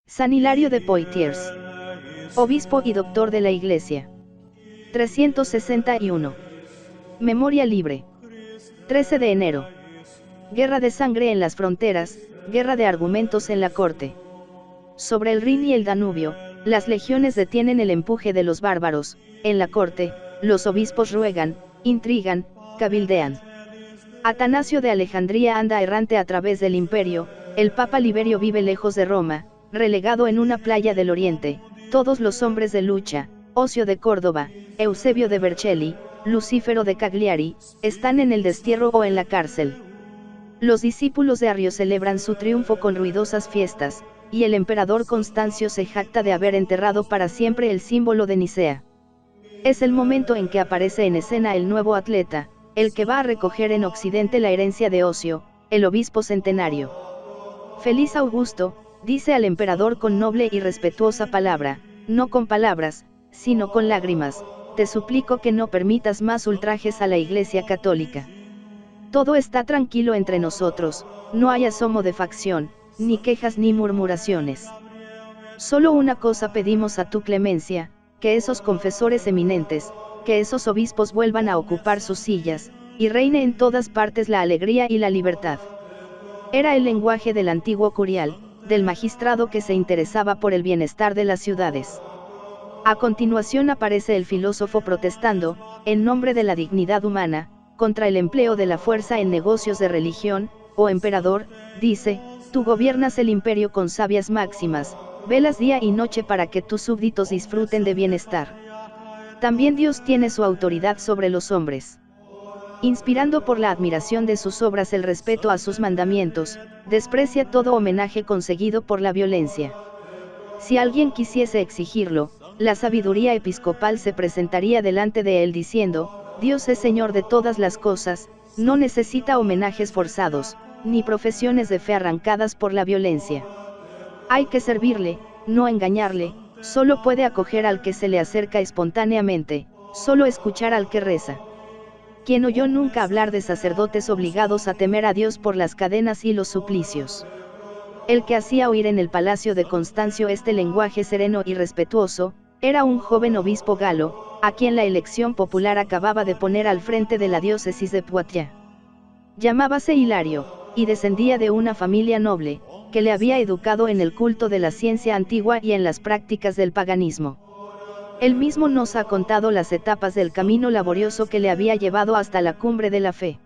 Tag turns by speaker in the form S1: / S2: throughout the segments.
S1: San Hilario de Poitiers, obispo y doctor de la Iglesia. 361. Memoria libre. 13 de enero. Guerra de sangre en las fronteras, guerra de argumentos en la corte. Sobre el Rin y el Danubio, las legiones detienen el empuje de los bárbaros. En la corte, los obispos ruegan, intrigan, cabildean. Atanasio de Alejandría anda errante a través del imperio, el Papa Liberio vive lejos de Roma, relegado en una playa del oriente. Todos los hombres de lucha, Ocio de Córdoba, Eusebio de Vercelli, Lucífero de Cagliari, están en el destierro o en la cárcel. Los discípulos de Arrio celebran su triunfo con ruidosas fiestas, y el emperador Constancio se jacta de haber enterrado para siempre el símbolo de Nicea. Es el momento en que aparece en escena el nuevo atleta, el que va a recoger en Occidente la herencia de Ocio, el obispo centenario. Feliz Augusto, dice al emperador con noble y respetuosa palabra, no con palabras, sino con lágrimas, te suplico que no permitas más ultrajes a la Iglesia Católica. Todo está tranquilo entre nosotros, no hay asomo de facción, ni quejas ni murmuraciones. Solo una cosa pedimos a tu clemencia, que esos confesores eminentes, que esos obispos vuelvan a ocupar sus sillas, y reine en todas partes la alegría y la libertad. Era el lenguaje del antiguo curial, del magistrado que se interesaba por el bienestar de las ciudades. A continuación aparece el filósofo protestando, en nombre de la dignidad humana, contra el empleo de la fuerza en negocios de religión. Oh emperador, dice, tú gobiernas el imperio con sabias máximas, velas día y noche para que tus súbditos disfruten de bienestar. También Dios tiene su autoridad sobre los hombres. Inspirando por la admiración de sus obras el respeto a sus mandamientos, desprecia todo homenaje conseguido por la violencia. Si alguien quisiese exigirlo, la sabiduría episcopal se presentaría delante de él diciendo, Dios es Señor de todas las cosas, no necesita homenajes forzados, ni profesiones de fe arrancadas por la violencia. Hay que servirle, no engañarle, solo puede acoger al que se le acerca espontáneamente, solo escuchar al que reza. ¿Quién oyó nunca hablar de sacerdotes obligados a temer a Dios por las cadenas y los suplicios? El que hacía oír en el palacio de Constancio este lenguaje sereno y respetuoso, era un joven obispo galo, a quien la elección popular acababa de poner al frente de la diócesis de Poitiers. Llamábase Hilario, y descendía de una familia noble, que le había educado en el culto de la ciencia antigua y en las prácticas del paganismo. Él mismo nos ha contado las etapas del camino laborioso que le había llevado hasta la cumbre de la fe.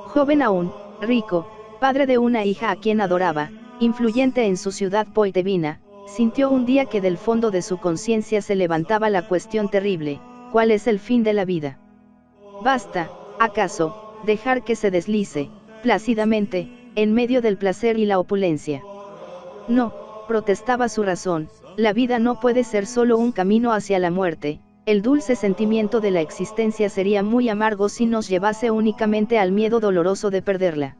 S1: Joven aún, rico, padre de una hija a quien adoraba, influyente en su ciudad poitevina, sintió un día que del fondo de su conciencia se levantaba la cuestión terrible, ¿cuál es el fin de la vida? ¿Basta, acaso, dejar que se deslice, plácidamente, en medio del placer y la opulencia? No, protestaba su razón, la vida no puede ser solo un camino hacia la muerte, el dulce sentimiento de la existencia sería muy amargo si nos llevase únicamente al miedo doloroso de perderla.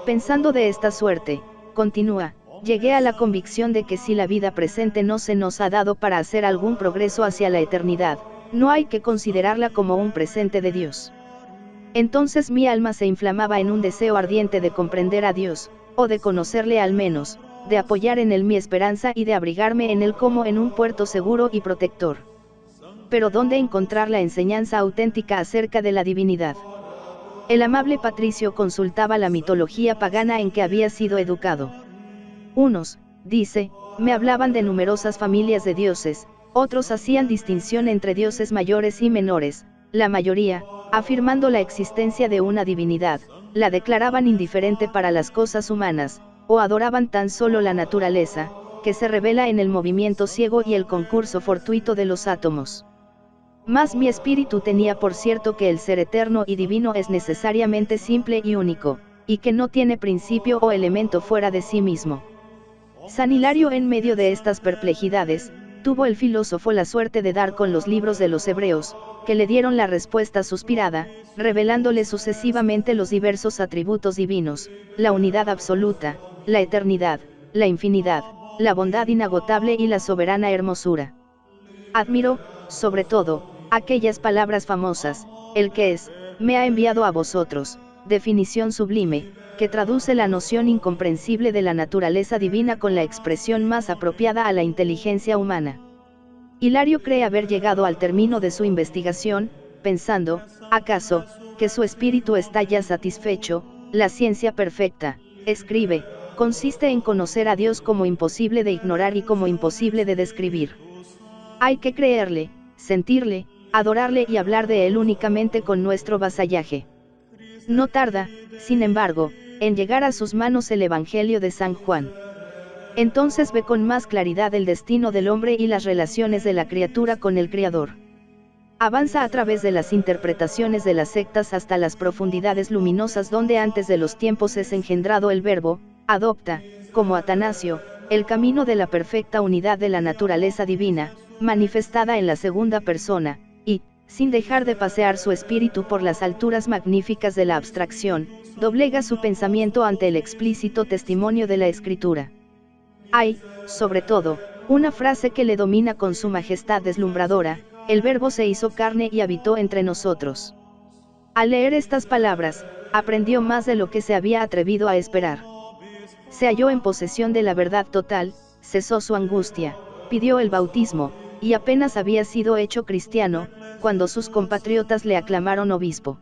S1: Pensando de esta suerte, continúa, llegué a la convicción de que si la vida presente no se nos ha dado para hacer algún progreso hacia la eternidad, no hay que considerarla como un presente de Dios. Entonces mi alma se inflamaba en un deseo ardiente de comprender a Dios, o de conocerle al menos, de apoyar en él mi esperanza y de abrigarme en él como en un puerto seguro y protector. Pero ¿dónde encontrar la enseñanza auténtica acerca de la divinidad? El amable patricio consultaba la mitología pagana en que había sido educado. Unos, dice, me hablaban de numerosas familias de dioses, otros hacían distinción entre dioses mayores y menores, la mayoría, afirmando la existencia de una divinidad, la declaraban indiferente para las cosas humanas, o adoraban tan solo la naturaleza, que se revela en el movimiento ciego y el concurso fortuito de los átomos. Mas mi espíritu tenía por cierto que el ser eterno y divino es necesariamente simple y único, y que no tiene principio o elemento fuera de sí mismo. San Hilario, en medio de estas perplejidades, tuvo el filósofo la suerte de dar con los libros de los hebreos, que le dieron la respuesta suspirada, revelándole sucesivamente los diversos atributos divinos, la unidad absoluta, la eternidad, la infinidad, la bondad inagotable y la soberana hermosura. Admiro, sobre todo, aquellas palabras famosas, el que es, me ha enviado a vosotros, definición sublime, que traduce la noción incomprensible de la naturaleza divina con la expresión más apropiada a la inteligencia humana. Hilario cree haber llegado al término de su investigación, pensando, acaso, que su espíritu está ya satisfecho. La ciencia perfecta, escribe, consiste en conocer a Dios como imposible de ignorar y como imposible de describir. Hay que creerle, sentirle, adorarle y hablar de él únicamente con nuestro vasallaje. No tarda, sin embargo, en llegar a sus manos el Evangelio de San Juan. Entonces ve con más claridad el destino del hombre y las relaciones de la criatura con el Creador. Avanza a través de las interpretaciones de las sectas hasta las profundidades luminosas donde antes de los tiempos es engendrado el Verbo, adopta, como Atanasio, el camino de la perfecta unidad de la naturaleza divina, manifestada en la segunda persona, y, sin dejar de pasear su espíritu por las alturas magníficas de la abstracción, doblega su pensamiento ante el explícito testimonio de la Escritura. Hay, sobre todo, una frase que le domina con su majestad deslumbradora: el Verbo se hizo carne y habitó entre nosotros. Al leer estas palabras, aprendió más de lo que se había atrevido a esperar. Se halló en posesión de la verdad total, cesó su angustia, pidió el bautismo, y apenas había sido hecho cristiano, cuando sus compatriotas le aclamaron obispo.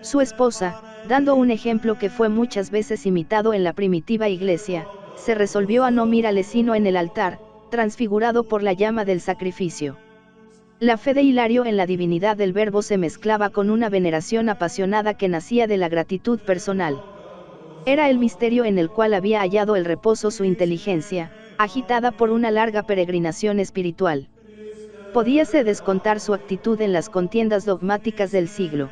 S1: Su esposa, dando un ejemplo que fue muchas veces imitado en la primitiva iglesia, se resolvió a no mirarle sino en el altar, transfigurado por la llama del sacrificio. La fe de Hilario en la divinidad del Verbo se mezclaba con una veneración apasionada que nacía de la gratitud personal. Era el misterio en el cual había hallado el reposo su inteligencia, agitada por una larga peregrinación espiritual. Podíase descontar su actitud en las contiendas dogmáticas del siglo.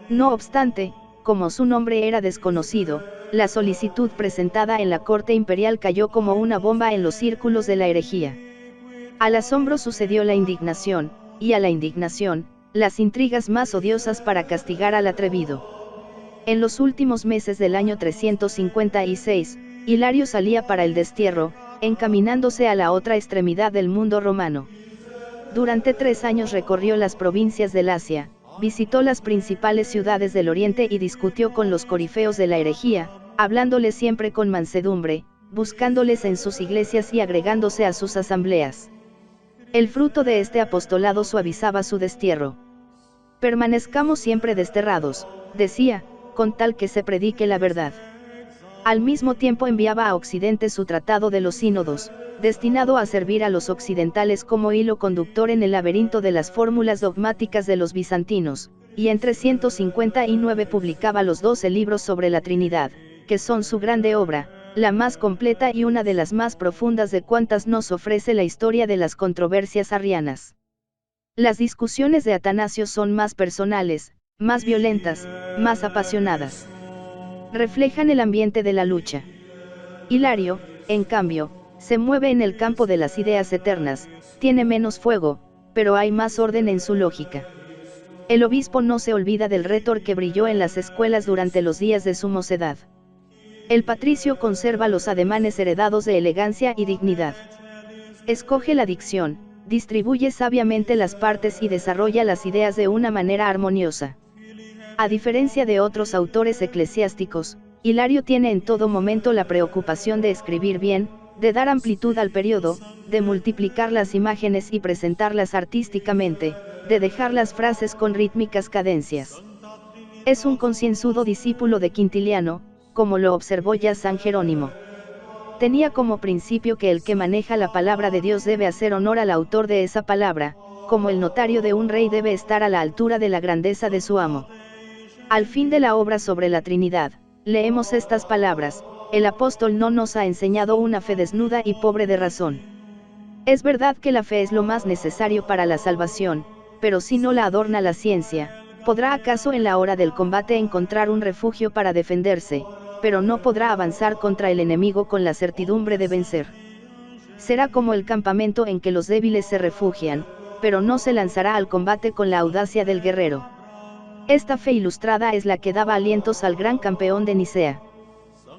S1: No obstante, como su nombre era desconocido, la solicitud presentada en la corte imperial cayó como una bomba en los círculos de la herejía. Al asombro sucedió la indignación, y a la indignación, las intrigas más odiosas para castigar al atrevido. En los últimos meses del año 356, Hilario salía para el destierro, encaminándose a la otra extremidad del mundo romano. Durante 3 años recorrió las provincias del Asia, visitó las principales ciudades del Oriente y discutió con los corifeos de la herejía, hablándoles siempre con mansedumbre, buscándoles en sus iglesias y agregándose a sus asambleas. El fruto de este apostolado suavizaba su destierro. Permanezcamos siempre desterrados, decía, con tal que se predique la verdad. Al mismo tiempo enviaba a Occidente su tratado de los sínodos, destinado a servir a los occidentales como hilo conductor en el laberinto de las fórmulas dogmáticas de los bizantinos, y en 359 publicaba los 12 libros sobre la Trinidad, que son su grande obra, la más completa y una de las más profundas de cuantas nos ofrece la historia de las controversias arrianas. Las discusiones de Atanasio son más personales, más violentas, más apasionadas. Reflejan el ambiente de la lucha. Hilario, en cambio, se mueve en el campo de las ideas eternas, tiene menos fuego, pero hay más orden en su lógica. El obispo no se olvida del rétor que brilló en las escuelas durante los días de su mocedad. El patricio conserva los ademanes heredados de elegancia y dignidad. Escoge la dicción, distribuye sabiamente las partes y desarrolla las ideas de una manera armoniosa. A diferencia de otros autores eclesiásticos, Hilario tiene en todo momento la preocupación de escribir bien, de dar amplitud al periodo, de multiplicar las imágenes y presentarlas artísticamente, de dejar las frases con rítmicas cadencias. Es un concienzudo discípulo de Quintiliano, como lo observó ya San Jerónimo. Tenía como principio que el que maneja la palabra de Dios debe hacer honor al autor de esa palabra, como el notario de un rey debe estar a la altura de la grandeza de su amo. Al fin de la obra sobre la Trinidad, leemos estas palabras: el apóstol no nos ha enseñado una fe desnuda y pobre de razón. Es verdad que la fe es lo más necesario para la salvación, pero si no la adorna la ciencia, ¿podrá acaso en la hora del combate encontrar un refugio para defenderse? Pero no podrá avanzar contra el enemigo con la certidumbre de vencer. Será como el campamento en que los débiles se refugian, pero no se lanzará al combate con la audacia del guerrero. Esta fe ilustrada es la que daba alientos al gran campeón de Nicea.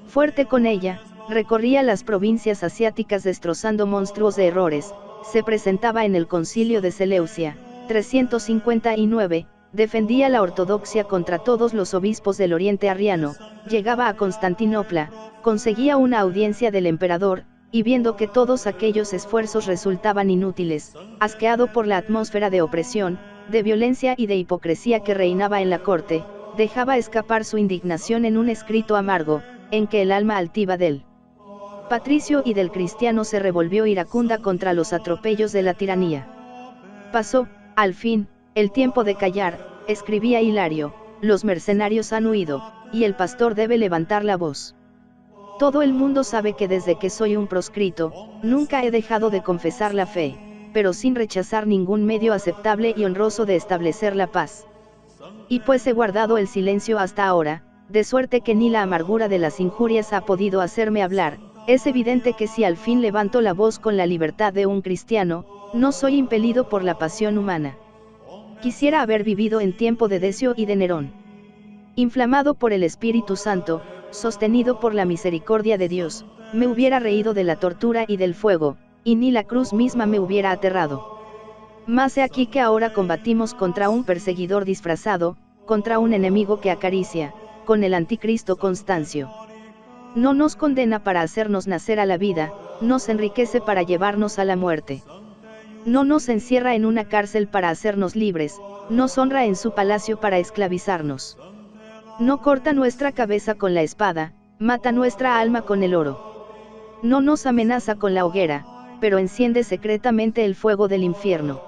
S1: Fuerte con ella, recorría las provincias asiáticas destrozando monstruos de errores, se presentaba en el concilio de Seleucia, 359, defendía la ortodoxia contra todos los obispos del Oriente Arriano, llegaba a Constantinopla, conseguía una audiencia del emperador, y viendo que todos aquellos esfuerzos resultaban inútiles, asqueado por la atmósfera de opresión, de violencia y de hipocresía que reinaba en la corte, dejaba escapar su indignación en un escrito amargo, en que el alma altiva del patricio y del cristiano se revolvió iracunda contra los atropellos de la tiranía. Pasó, al fin, el tiempo de callar, escribía Hilario, los mercenarios han huido, y el pastor debe levantar la voz. Todo el mundo sabe que desde que soy un proscrito, nunca he dejado de confesar la fe, pero sin rechazar ningún medio aceptable y honroso de establecer la paz. Y pues he guardado el silencio hasta ahora, de suerte que ni la amargura de las injurias ha podido hacerme hablar, es evidente que si al fin levanto la voz con la libertad de un cristiano, no soy impelido por la pasión humana. Quisiera haber vivido en tiempo de Decio y de Nerón. Inflamado por el Espíritu Santo, sostenido por la misericordia de Dios, me hubiera reído de la tortura y del fuego, y ni la cruz misma me hubiera aterrado. Mas he aquí que ahora combatimos contra un perseguidor disfrazado, contra un enemigo que acaricia, con el anticristo Constancio. No nos condena para hacernos nacer a la vida, nos enriquece para llevarnos a la muerte. No nos encierra en una cárcel para hacernos libres, nos honra en su palacio para esclavizarnos. No corta nuestra cabeza con la espada, mata nuestra alma con el oro. No nos amenaza con la hoguera, pero enciende secretamente el fuego del infierno.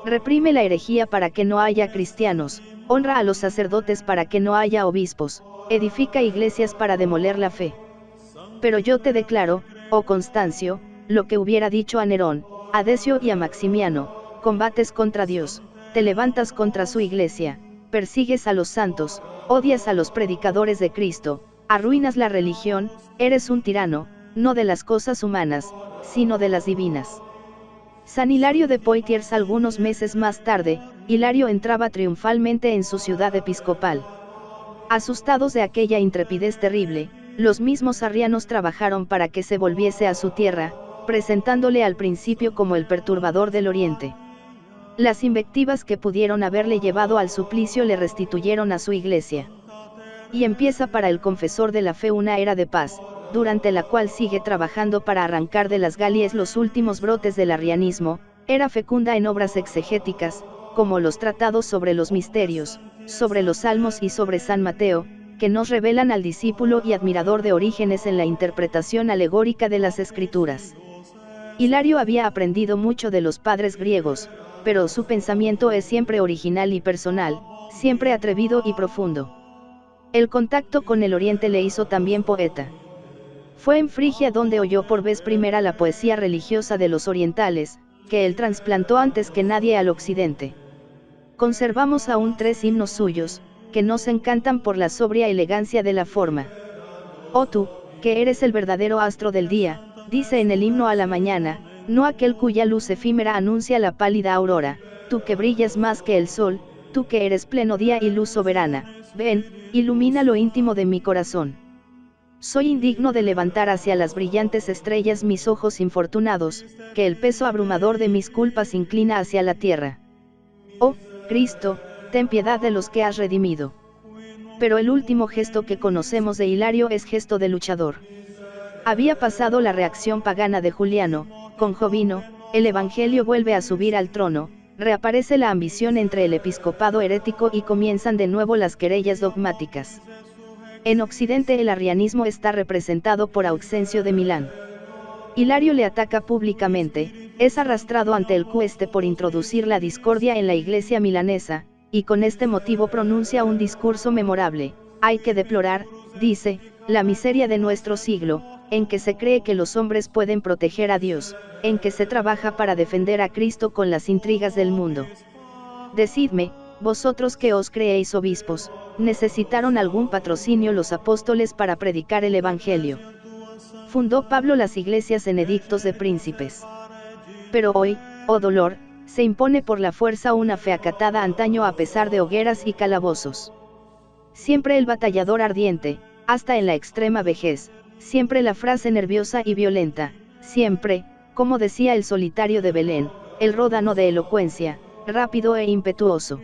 S1: Reprime la herejía para que no haya cristianos, honra a los sacerdotes para que no haya obispos, edifica iglesias para demoler la fe. Pero yo te declaro, oh Constancio, lo que hubiera dicho a Nerón, a Decio y a Maximiano, combates contra Dios, te levantas contra su iglesia, persigues a los santos, odias a los predicadores de Cristo, arruinas la religión, eres un tirano, no de las cosas humanas, sino de las divinas. San Hilario de Poitiers. Algunos meses más tarde, Hilario entraba triunfalmente en su ciudad episcopal. Asustados de aquella intrepidez terrible, los mismos arrianos trabajaron para que se volviese a su tierra, presentándole al principio como el perturbador del Oriente. Las invectivas que pudieron haberle llevado al suplicio le restituyeron a su iglesia. Y empieza para el confesor de la fe una era de paz, durante la cual sigue trabajando para arrancar de las Galies los últimos brotes del arrianismo, era fecunda en obras exegéticas, como los tratados sobre los misterios, sobre los salmos y sobre San Mateo, que nos revelan al discípulo y admirador de Orígenes en la interpretación alegórica de las Escrituras. Hilario había aprendido mucho de los padres griegos, pero su pensamiento es siempre original y personal, siempre atrevido y profundo. El contacto con el Oriente le hizo también poeta. Fue en Frigia donde oyó por vez primera la poesía religiosa de los orientales, que él trasplantó antes que nadie al occidente. Conservamos aún 3 himnos suyos, que nos encantan por la sobria elegancia de la forma. Oh tú, que eres el verdadero astro del día, dice en el himno a la mañana, no aquel cuya luz efímera anuncia la pálida aurora, tú que brillas más que el sol, tú que eres pleno día y luz soberana, ven, ilumina lo íntimo de mi corazón. Soy indigno de levantar hacia las brillantes estrellas mis ojos infortunados, que el peso abrumador de mis culpas inclina hacia la tierra. Oh, Cristo, ten piedad de los que has redimido. Pero el último gesto que conocemos de Hilario es gesto de luchador. Había pasado la reacción pagana de Juliano, con Jovino, el Evangelio vuelve a subir al trono, reaparece la ambición entre el episcopado herético y comienzan de nuevo las querellas dogmáticas. En Occidente el arrianismo está representado por Auxencio de Milán. Hilario le ataca públicamente, es arrastrado ante el cueste por introducir la discordia en la iglesia milanesa, y con este motivo pronuncia un discurso memorable. Hay que deplorar, dice, la miseria de nuestro siglo, en que se cree que los hombres pueden proteger a Dios, en que se trabaja para defender a Cristo con las intrigas del mundo. Decidme, vosotros que os creéis obispos, ¿necesitaron algún patrocinio los apóstoles para predicar el Evangelio? Fundó Pablo las iglesias en edictos de príncipes. Pero hoy, oh dolor, se impone por la fuerza una fe acatada antaño a pesar de hogueras y calabozos. Siempre el batallador ardiente, hasta en la extrema vejez, siempre la frase nerviosa y violenta, siempre, como decía el solitario de Belén, el ródano de elocuencia, rápido e impetuoso.